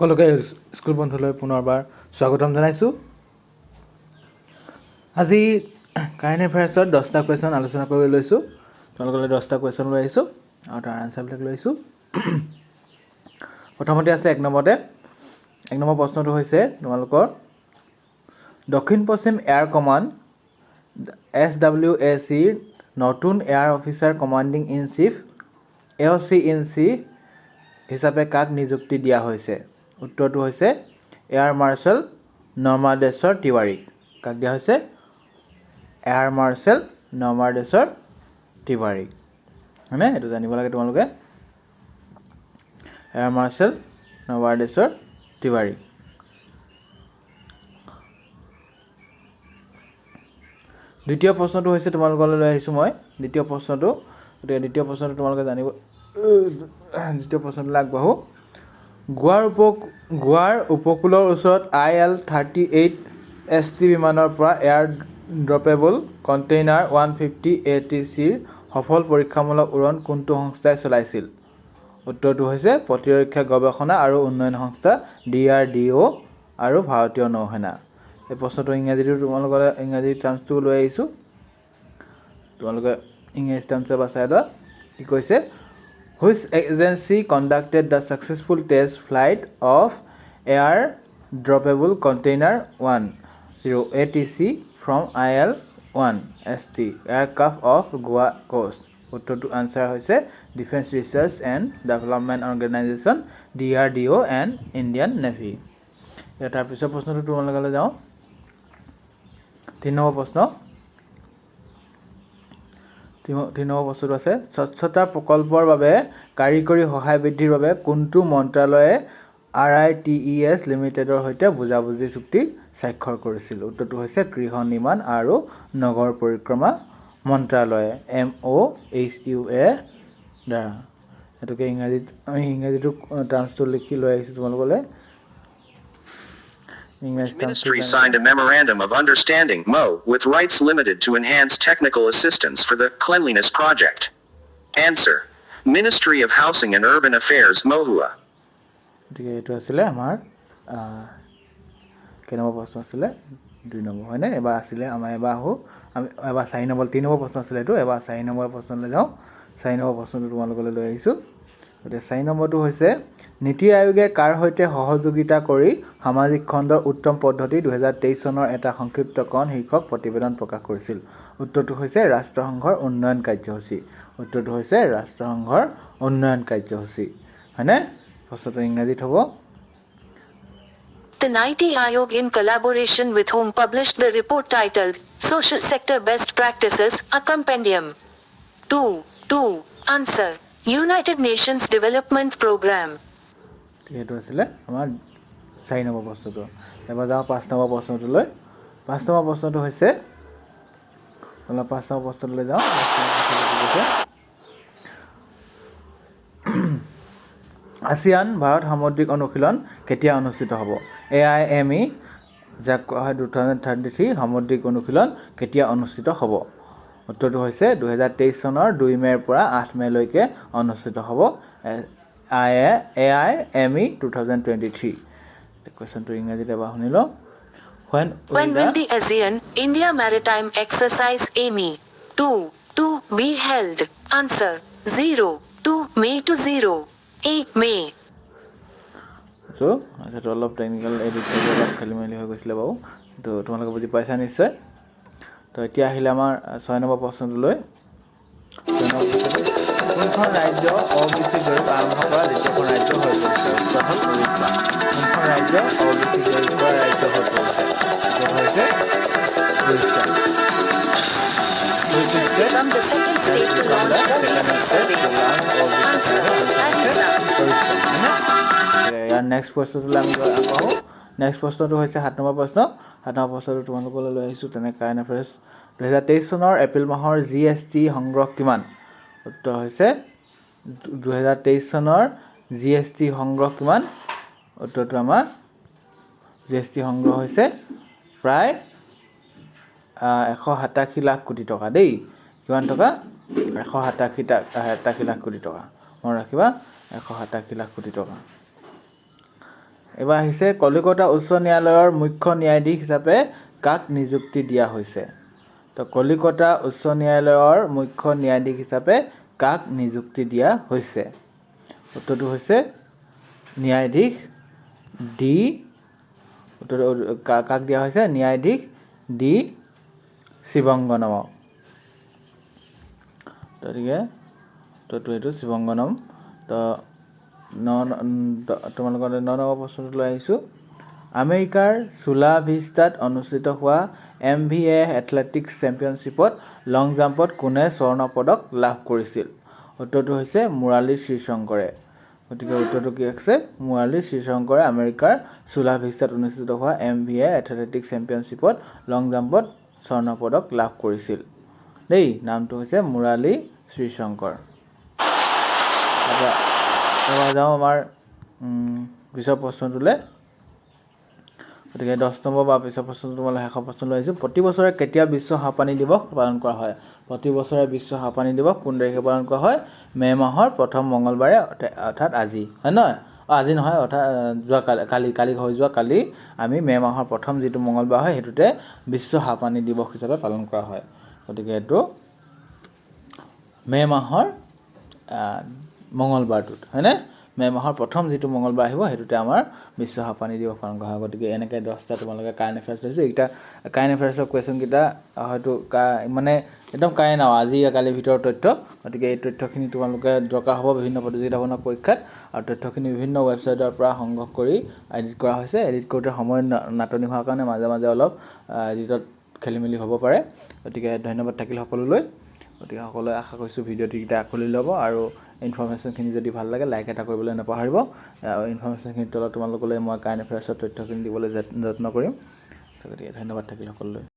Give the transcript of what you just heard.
সকলোকে স্কুল বন্ধুলৈ পুনৰবাৰ স্বাগতম জনাইছোঁ। আজি কাৰেণ্ট এফেয়াৰ্ছৰ 10টা কুৱেশ্যন আলোচনা কৰি লৈছোঁ। তোমালোকলৈ 10টা কুৱেশ্যন লৈ আহিছোঁ আৰু তাৰ আনচাৰবিলাক লৈ আহিছোঁ। প্ৰথমতে আছে 1 নম্বৰ প্ৰশ্নটো হৈছে তোমালোকৰ দক্ষিণ পশ্চিম এয়াৰ কমাণ্ড SWACৰ নতুন air officer commanding in chief AOC-in-C হিচাপে কাক নিযুক্তি দিয়া হৈছে? উত্তৰটো হৈছে এয়াৰ মাৰ্শ্বেল নৰ্মাদেশ্বৰ তিৱাৰীক। কাক দিয়া হৈছে? এয়াৰ মাৰ্শ্বেল নৰ্মাদেশ্বৰ তিৱাৰীক। হয়নে? এইটো জানিব লাগে তোমালোকে। Air marshal Narmadeshwar Tiwari. দ্বিতীয় প্ৰশ্নটো হৈছে তোমালোকলৈ লৈ আহিছোঁ মই। দ্বিতীয় প্ৰশ্নটো তোমালোকে জানিব। দ্বিতীয় প্ৰশ্নটোলৈ আগবাঢ়োঁ। গোৱাৰ উপকূলৰ ওচৰত IL-38 ST বিমানৰ পৰা এয়াৰ ড্ৰপেবল কণ্টেইনাৰ 150 ATCৰ সফল পৰীক্ষামূলক উৰণ কোনটো সংস্থাই চলাইছিল? উত্তৰটো হৈছে প্ৰতিৰক্ষা গৱেষণা আৰু উন্নয়ন সংস্থা DRDO আৰু ভাৰতীয় নৌসেনা। এই প্ৰশ্নটো তোমালোকৰ ইংৰাজী টাৰ্মছটো লৈ আহিছোঁ। তোমালোকে ইংৰাজী টাৰ্মছ এবাৰ চাই লোৱা। কি কৈছে? Which agency conducted the successful test flight of air droppable container 10 ATC from IL-1 ST aircraft of Goa coast? উত্তৰটো আনচাৰ হৈছে defence research and development organisation DRDO and Indian navy. তাৰপিছত প্ৰশ্নটো তোমালোকলৈ যাওঁ। 3 নম্বৰ প্ৰশ্ন। 3 নম্বৰ প্ৰশ্নটো আছে স্বচ্ছতা প্ৰকল্পৰ বাবে কাৰিকৰী সহায় বৃদ্ধিৰ বাবে কোনটো মন্ত্ৰালয়ে RITES Limitedৰ সৈতে বুজাবুজি চুক্তি স্বাক্ষৰ কৰিছিল? উত্তৰটো হৈছে গৃহ নিৰ্মাণ আৰু নগৰ পৰিক্ৰমা মন্ত্ৰালয়ে MoHUA দ্বাৰা। এইটোকে ইংৰাজীটো টাৰ্মছটো লিখি লৈ আহিছোঁ তোমালোকলৈ। Ministry signed a Memorandum of Understanding (MO) with RITES Limited to enhance technical assistance for the Cleanliness Project. Answer: Ministry of Housing and Urban Affairs (MoHUA). এইটো আছিলে আমাৰ কেনেকুৱা প্ৰশ্ন আছিলে? 2 নম্বৰ হয়নে? এবাৰ আছিলে আমাৰ এবাৰ 4 নম্বৰ 3 নম্বৰ প্ৰশ্ন আছিলে এইটো। এবাৰ 4 নম্বৰ প্ৰশ্নলৈ যাওঁ। 4 নম্বৰ প্ৰশ্নটো তোমালোকলৈ লৈ আহিছোঁ। গতিকে 4 নম্বৰটো হৈছে নীতি আয়োগে কাৰ সৈতে সহযোগিতা কৰি সামাজিক খণ্ডৰ উত্তম পদ্ধতি 2023 চনৰ এটা সংক্ষিপ্তকৰণ শীৰ্ষক প্ৰতিবেদন প্ৰকাশ কৰিছিল? উত্তৰটো হৈছে ৰাষ্ট্ৰসংঘৰ উন্নয়ন কাৰ্যসূচী। উত্তৰটো হৈছে ৰাষ্ট্ৰসংঘৰ উন্নয়ন কাৰ্যসূচী। হয়নে? প্ৰশ্নটো ইংৰাজীত হ'ব। The NITI Aayog in collaboration with whom published the report titled Social Sector Best Practices, a Compendium. 2. Answer: United Nations Development Program. এইটো আছিলে আমাৰ 4 নম্বৰ প্ৰশ্নটো। এবাৰ যাওঁ 5 নম্বৰ প্ৰশ্নটোলৈ। 5 নম্বৰ প্ৰশ্নটো হৈছে 5 নম্বৰ প্ৰশ্নটোলৈ যাওঁ। ASEAN ভাৰত সামুদ্ৰিক অনুশীলন কেতিয়া অনুষ্ঠিত হ'ব? AIME যাক কোৱা হয় 2033 সামুদ্ৰিক অনুশীলন কেতিয়া অনুষ্ঠিত হ'ব? উত্তৰটো হৈছে 2023 চনৰ 2 মে'ৰ পৰা 8 মে'লৈকে অনুষ্ঠিত হ'ব AIME 2023। কুৱেশ্যনটো ইংৰাজীত এবাৰ শুনি লওঁ। When will the ASEAN-India Maritime Exercise AIME 2 be held? Answer: 02 May to 08 May. আচ্ছা অলপ টেকনিকেল এডিটৰ অলপ খেলি মেলি হৈ গৈছিলে বাৰু। তো তোমালোকে বুজি পাইছা নিশ্চয়। তো এতিয়া আহিলে আমাৰ 6 নম্বৰ প্ৰশ্নটোলৈ। কোনখন ৰাজ্য OBC জৰীপ আৰম্ভ কৰা দ্বিতীয়খন ৰাজ্য হৈ পৰিছে? উত্তৰ হ'ল উৰিষ্যা। কোনখন ৰাজ্য OBC জৰীপ কৰা ৰাজ্য হৈ পৰিছে? উত্তৰ হৈছে Orissa. Become the second state to launch OBC survey. Answer: Odisha. Year next প্ৰশ্নটোলৈ আমি আহোঁ। নেক্সট প্ৰশ্নটো হৈছে 7 নম্বৰ প্ৰশ্ন। 7 নম্বৰ প্ৰশ্নটো তোমালোকলৈ লৈ আহিছোঁ তেনে কাৰেণ্ট এফেয়াৰ্ছ। 2023 চনৰ এপ্ৰিল মাহৰ GST সংগ্ৰহ কিমান? উত্তৰ হৈছে 2023 চনৰ GST সংগ্ৰহ কিমান? উত্তৰটো আমাৰ GST সংগ্ৰহ হৈছে প্ৰায় 187 লাখ কোটি টকা দেই। কিমান টকা? 187 লাখ কোটি টকা। মনত ৰাখিবা 187 লাখ কোটি টকা। এবাৰ আহিছে কলিকতা উচ্চ ন্যায়ালয়ৰ মুখ্য ন্যায়াধীশ হিচাপে কাক নিযুক্তি দিয়া হৈছে তো কলিকতা উচ্চ ন্যায়ালয়ৰ মুখ্য ন্যায়াধীশ হিচাপে কাক নিযুক্তি দিয়া হৈছে উত্তৰটো হৈছে ন্যায়াধীশ ডি উত্তৰ কাক দিয়া হৈছে ন্যায়াধীশ ডি শিবঙ্গনমক গতিকে উত্তৰটো এইটো শিবঙ্গনম তো তোমালোকৰ 9 নম্বৰ প্ৰশ্নটো লৈ আহিছোঁ আমেৰিকাৰ চুলা ভিষ্টাত অনুষ্ঠিত হোৱা MVA এথলেটিক্স চেম্পিয়নশ্বিপত লং জাম্পত কোনে স্বৰ্ণ পদক লাভ কৰিছিল উত্তৰটো হৈছে মুৰালী শ্ৰীশংকৰে গতিকে উত্তৰটো কি আছে মুৰালী শ্ৰীশংকৰে আমেৰিকাৰ চুলা ভিষ্টাত অনুষ্ঠিত হোৱা MVA এথলেটিক্স চেম্পিয়নশ্বিপত লং জাম্পত স্বৰ্ণ পদক লাভ কৰিছিল দেই নামটো হৈছে মুৰালী শ্ৰীশংকৰ এবাৰ যাওঁ আমাৰ পিছৰ প্ৰশ্নটোলৈ গতিকে 10 নম্বৰ বা পিছৰ প্ৰশ্নটো তোমালৈ শেষৰ প্ৰশ্ন লৈ আহিছোঁ প্ৰতি বছৰে কেতিয়া বিশ্ব হাঁহপানী দিৱস পালন কৰা হয় প্ৰতি বছৰে বিশ্ব হাঁহপানী দিৱস কোন তাৰিখে পালন কৰা হয় মে মাহৰ প্ৰথম মঙলবাৰে অৰ্থাৎ আজি হয় নহয় আজি নহয় অৰ্থাৎ যোৱা কালি হৈ যোৱা কালি আমি মে মাহৰ প্ৰথম যিটো মঙলবাৰ হয় হেতুতে বিশ্ব হাঁহপানী দিৱস হিচাপে পালন কৰা হয় গতিকে এটো মে মাহৰ মঙলবাৰটোত হয়নে মে মাহৰ প্ৰথম যিটো মঙলবাৰ আহিব হেতুতে আমাৰ বিশ্ব হাঁহপানী দিৱস পালন কৰা হয় গতিকে এনেকৈ 10টা তোমালোকে কাৰেণ্ট এফেয়াৰ্ছ লৈছো এইটা কাৰেণ্ট এফেয়াৰ্ছৰ কোৱেশ্চন কিটা হয়তো মানে একদম কাৰেণ্ট আজি কালিৰ ভিতৰৰ তথ্য গতিকে এই তথ্যখিনি তোমালোকে দৰকাৰ হ'ব বিভিন্ন প্ৰতিযোগিতামূলক পৰীক্ষাত আৰু তথ্যখিনি বিভিন্ন ৱেবছাইটৰ পৰা সংগ্ৰহ কৰি এডিট কৰা হৈছে এডিট কৰোঁতে সময় নাটনি হোৱাৰ কাৰণে মাজে মাজে অলপ এডিটত খেলিমেলি হ'ব পাৰে গতিকে ধন্যবাদ থাকিল সকলোলৈ গতিকে সকলোৱে আশা কৰিছোঁ ভিডিঅ'টিটা খুলি ল'ব আৰু ইনফৰমেশ্যনখিনি যদি ভাল লাগে লাইক এটা কৰিবলৈ নাপাহৰিব ইনফৰমেশ্যনখিনি তলত তোমালোকলৈ মই কাৰেণ্ট এফেয়াৰ্ছৰ তথ্যখিনি দিবলৈ যত্ন কৰিম গতিকে ধন্যবাদ থাকিল সকলোলৈ